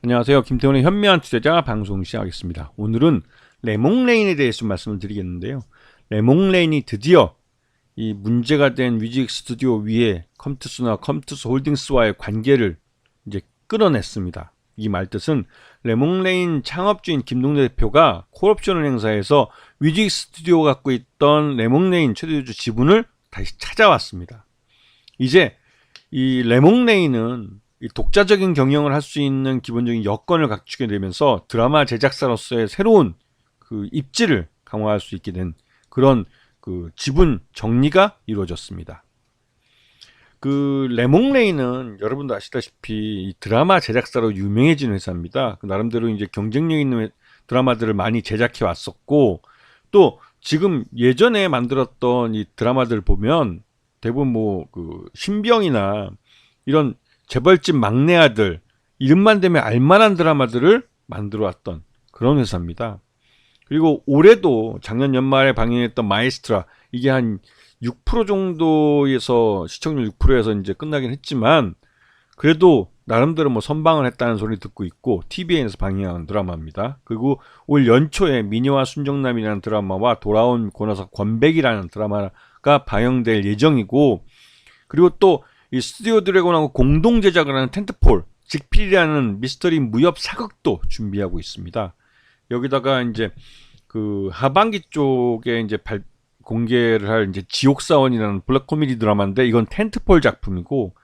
안녕하세요. 김태훈의 현명한 투자자 방송 시작하겠습니다. 오늘은 레몽레인에 대해서 말씀을 드리겠는데요. 레몽레인이 드디어 이 문제가 된 뮤직 스튜디오 위에 컴투스나 컴투스 홀딩스와의 관계를 이제 끊어냈습니다. 이 말뜻은 레몽레인 창업주인 김동래 대표가 콜옵션을 행사해서 뮤직 스튜디오가 갖고 있던 레몽레인 최대주 지분을 다시 찾아왔습니다. 이제 이 레몽레인은 이 독자적인 경영을 할 수 있는 기본적인 여건을 갖추게 되면서 드라마 제작사로서의 새로운 그 입지를 강화할 수 있게 된 그런 그 지분 정리가 이루어졌습니다. 그 레몽레인은 여러분도 아시다시피 이 드라마 제작사로 유명해진 회사입니다. 나름대로 이제 경쟁력 있는 드라마들을 많이 제작해 왔었고, 또 지금 예전에 만들었던 이 드라마들 보면 대부분 뭐 그 신병이나 이런 재벌집 막내 아들 이름만 되면 알만한 드라마들을 만들어 왔던 그런 회사입니다. 그리고 올해도 작년 연말에 방영했던 마에스트라, 이게 한 6% 정도에서 시청률 6%에서 이제 끝나긴 했지만 그래도 나름대로 뭐 선방을 했다는 소리 듣고 있고 TVN에서 방영한 드라마입니다. 그리고 올 연초에 미녀와 순정남이라는 드라마와 돌아온 고나석 권백이라는 드라마가 방영될 예정이고, 그리고 또 이 스튜디오 드래곤하고 공동 제작을 하는 텐트폴 직필이라는 미스터리 무협 사극도 준비하고 있습니다. 여기다가 이제 그 하반기 쪽에 이제 공개를 할 이제 지옥사원이라는 블랙 코미디 드라마인데 이건 텐트폴 작품이고,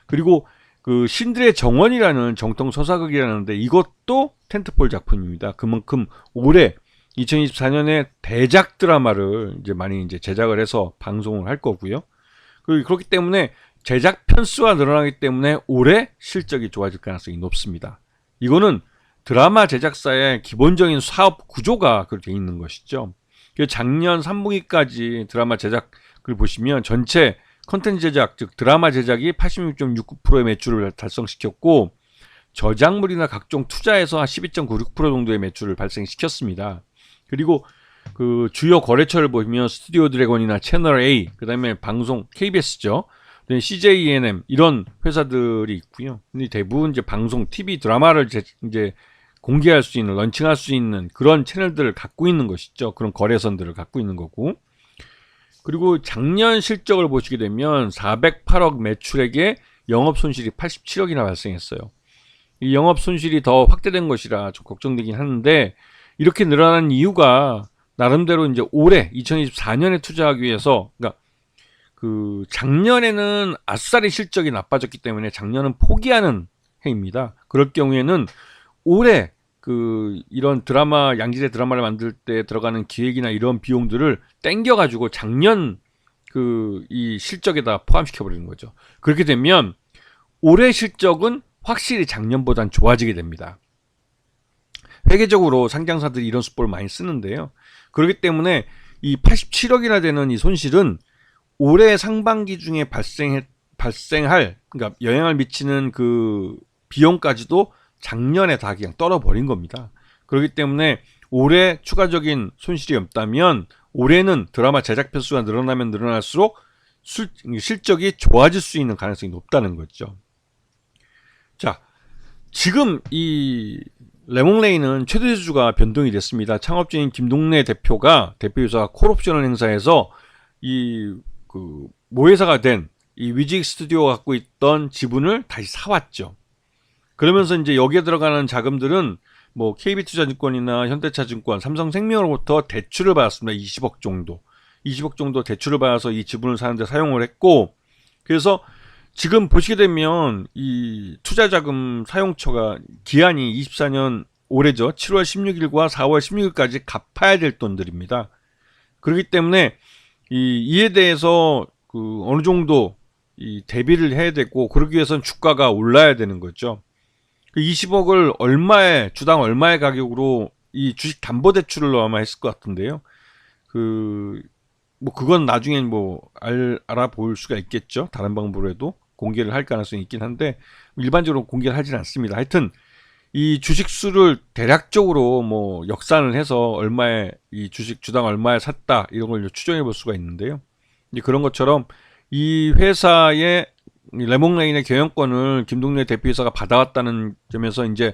그리고 그 신들의 정원이라는 정통 서사극이라는데 이것도 텐트폴 작품입니다. 그만큼 올해 2024년에 대작 드라마를 이제 많이 이제 제작을 해서 방송을 할 거고요. 그렇기 때문에 제작 편수가 늘어나기 때문에 올해 실적이 좋아질 가능성이 높습니다. 이거는 드라마 제작사의 기본적인 사업 구조가 그렇게 돼 있는 것이죠. 작년 3분기까지 드라마 제작을 보시면 전체 컨텐츠 제작, 즉 드라마 제작이 86.69%의 매출을 달성시켰고, 저작물이나 각종 투자에서 한 12.96% 정도의 매출을 발생시켰습니다. 그리고 그 주요 거래처를 보시면 스튜디오 드래곤이나 채널 A, 그 다음에 방송 KBS죠. CJENM 이런 회사들이 있고요. 근데 대부분 이제 방송, TV, 드라마를 이제 공개할 수 있는, 런칭할 수 있는 그런 채널들을 갖고 있는 것이죠. 그런 거래선들을 갖고 있는 거고. 그리고 작년 실적을 보시게 되면 408억 매출액에 영업 손실이 87억이나 발생했어요. 이 영업 손실이 더 확대된 것이라 좀 걱정되긴 하는데, 이렇게 늘어난 이유가 나름대로 이제 올해 2024년에 투자하기 위해서, 그러니까 그 작년에는 아싸리 실적이 나빠졌기 때문에 작년은 포기하는 해입니다. 그럴 경우에는 올해 그 이런 드라마, 양질의 드라마를 만들 때 들어가는 기획이나 이런 비용들을 땡겨가지고 작년 그 이 실적에다 포함시켜 버리는 거죠. 그렇게 되면 올해 실적은 확실히 작년보단 좋아지게 됩니다. 회계적으로 상장사들이 이런 수법을 많이 쓰는데요. 그렇기 때문에 이 87억이나 되는 이 손실은 올해 상반기 중에 발생할, 그러니까 영향을 미치는 그 비용까지도 작년에 다 그냥 떨어버린 겁니다. 그렇기 때문에 올해 추가적인 손실이 없다면 올해는 드라마 제작 편수가 늘어나면 늘어날수록 실적이 좋아질 수 있는 가능성이 높다는 거죠. 자, 지금 이 레몽레인은 최대 주주가 변동이 됐습니다. 창업주인 김동래 대표가 대표이사 콜옵션을 행사해서 이 그 모회사가 된 이 뮤직 스튜디오가 갖고 있던 지분을 다시 사왔죠. 그러면서 이제 여기에 들어가는 자금들은 뭐 KB투자증권이나 현대차증권, 삼성생명으로부터 대출을 받았습니다. 20억 정도 대출을 받아서 이 지분을 사는데 사용을 했고, 그래서 지금 보시게 되면 이 투자자금 사용처가 기한이 24년 올해죠. 7월 16일과 4월 16일까지 갚아야 될 돈들입니다. 그렇기 때문에 이에 대해서 그 어느 정도 이 대비를 해야 되고, 그러기 위해서는 주가가 올라야 되는 거죠. 그 20억을 주당 얼마의 가격으로 이 주식 담보 대출을 아마 했을 것 같은데요. 뭐 그건 나중엔 뭐 알아볼 수가 있겠죠. 다른 방법으로 해도 공개를 할 가능성이 있긴 한데 일반적으로 공개를 하진 않습니다. 하여튼 이 주식수를 대략적으로 뭐 역산을 해서 얼마에 이 주식 주당 얼마에 샀다 이런 걸 추정해 볼 수가 있는데요. 이제 그런 것처럼 이 회사의 레몽레인의 경영권을 김동래 대표이사가 받아왔다는 점에서 이제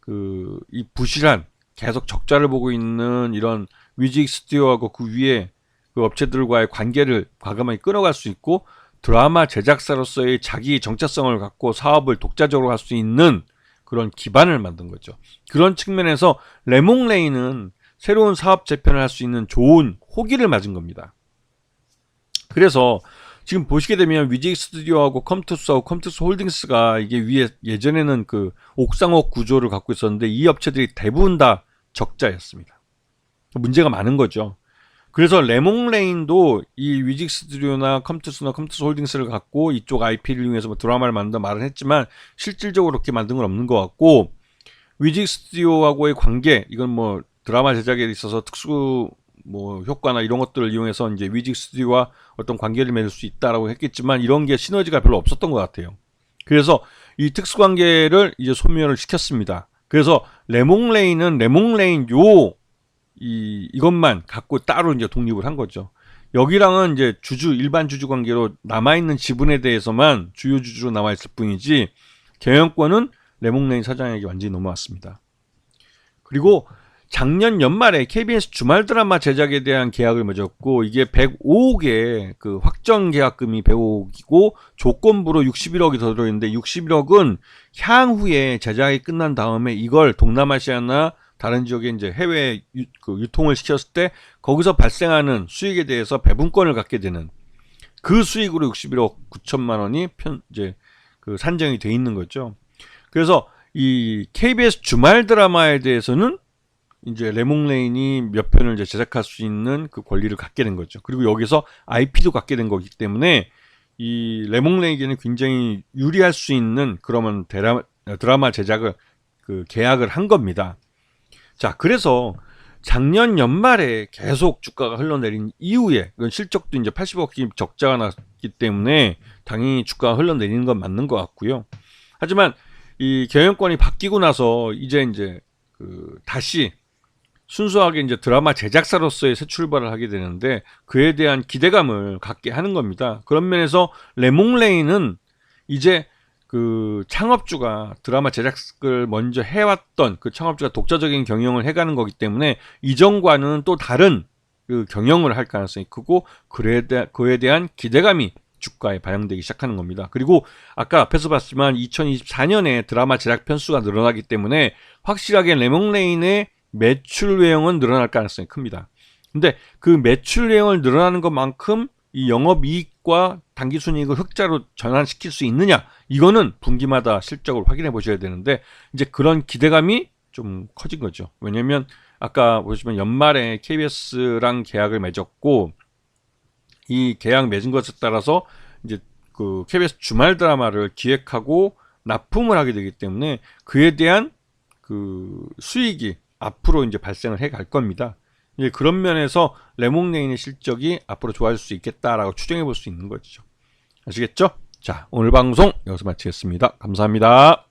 이 부실한 계속 적자를 보고 있는 이런 뮤직 스튜디오하고 그 위에 그 업체들과의 관계를 과감하게 끊어갈 수 있고 드라마 제작사로서의 자기 정체성을 갖고 사업을 독자적으로 할 수 있는 그런 기반을 만든 거죠. 그런 측면에서 레몽레인은 새로운 사업 재편을 할 수 있는 좋은 호기를 맞은 겁니다. 그래서 지금 보시게 되면 뮤직 스튜디오하고 컴투스하고 컴투스 홀딩스가 이게 위에 예전에는 그 옥상옥 구조를 갖고 있었는데 이 업체들이 대부분 다 적자였습니다. 문제가 많은 거죠. 그래서 레몽레인도 이 뮤직 스튜디오나 컴투스나 컴투스 홀딩스를 갖고 이쪽 IP를 이용해서 뭐 드라마를 만든다 말은 했지만 실질적으로 그렇게 만든 건 없는 것 같고 뮤직 스튜디오하고의 관계 이건 뭐 드라마 제작에 있어서 특수 뭐 효과나 이런 것들을 이용해서 이제 뮤직 스튜디오와 어떤 관계를 맺을 수 있다라고 했겠지만 이런 게 시너지가 별로 없었던 것 같아요. 그래서 이 특수 관계를 이제 소멸을 시켰습니다. 그래서 레몽레인은 레몽레인 이것만 갖고 따로 이제 독립을 한 거죠. 여기랑은 이제 일반 주주 관계로 남아있는 지분에 대해서만 주요 주주로 남아있을 뿐이지 경영권은 레몽레인 사장에게 완전히 넘어왔습니다. 그리고 작년 연말에 KBS 주말 드라마 제작에 대한 계약을 맺었고 이게 105억의 그 확정 계약금이 105억이고 조건부로 61억이 더 들어있는데 61억은 향후에 제작이 끝난 다음에 이걸 동남아시아나 다른 지역에 이제 해외 유통을 시켰을 때 거기서 발생하는 수익에 대해서 배분권을 갖게 되는 그 수익으로 61억 9천만 원이 이제 그 산정이 돼 있는 거죠. 그래서 이 KBS 주말 드라마에 대해서는 이제 레몽레인이 몇 편을 이제 제작할 수 있는 그 권리를 갖게 된 거죠. 그리고 여기서 IP도 갖게 된 거기 때문에 이 레몽레인에게는 굉장히 유리할 수 있는 그러면 드라마 제작을 그 계약을 한 겁니다. 자, 그래서 작년 연말에 계속 주가가 흘러내린 이후에 이건 실적도 이제 80억씩 적자가 났기 때문에 당연히 주가가 흘러내리는 건 맞는 것 같고요. 하지만 이 경영권이 바뀌고 나서 이제 다시 순수하게 이제 드라마 제작사로서의 새 출발을 하게 되는데 그에 대한 기대감을 갖게 하는 겁니다. 그런 면에서 레몽레인은 이제 그 창업주가 드라마 제작을 먼저 해왔던 그 창업주가 독자적인 경영을 해가는 거기 때문에 이전과는 또 다른 그 경영을 할 가능성이 크고 그에 대한 기대감이 주가에 반영되기 시작하는 겁니다. 그리고 아까 앞에서 봤지만 2024년에 드라마 제작 편수가 늘어나기 때문에 확실하게 레몽레인의 매출 외형은 늘어날 가능성이 큽니다. 근데 그 매출 외형을 늘어나는 것만큼 이 영업이익과 당기순이익을 흑자로 전환시킬 수 있느냐, 이거는 분기마다 실적을 확인해 보셔야 되는데 이제 그런 기대감이 좀 커진 거죠. 왜냐면 아까 보시면 연말에 KBS랑 계약을 맺었고 이 계약 맺은 것에 따라서 이제 그 KBS 주말 드라마를 기획하고 납품을 하게 되기 때문에 그에 대한 그 수익이 앞으로 이제 발생을 해 갈 겁니다. 그런 면에서 레몽레인의 실적이 앞으로 좋아질 수 있겠다라고 추정해 볼 수 있는 거죠. 아시겠죠? 자, 오늘 방송 여기서 마치겠습니다. 감사합니다.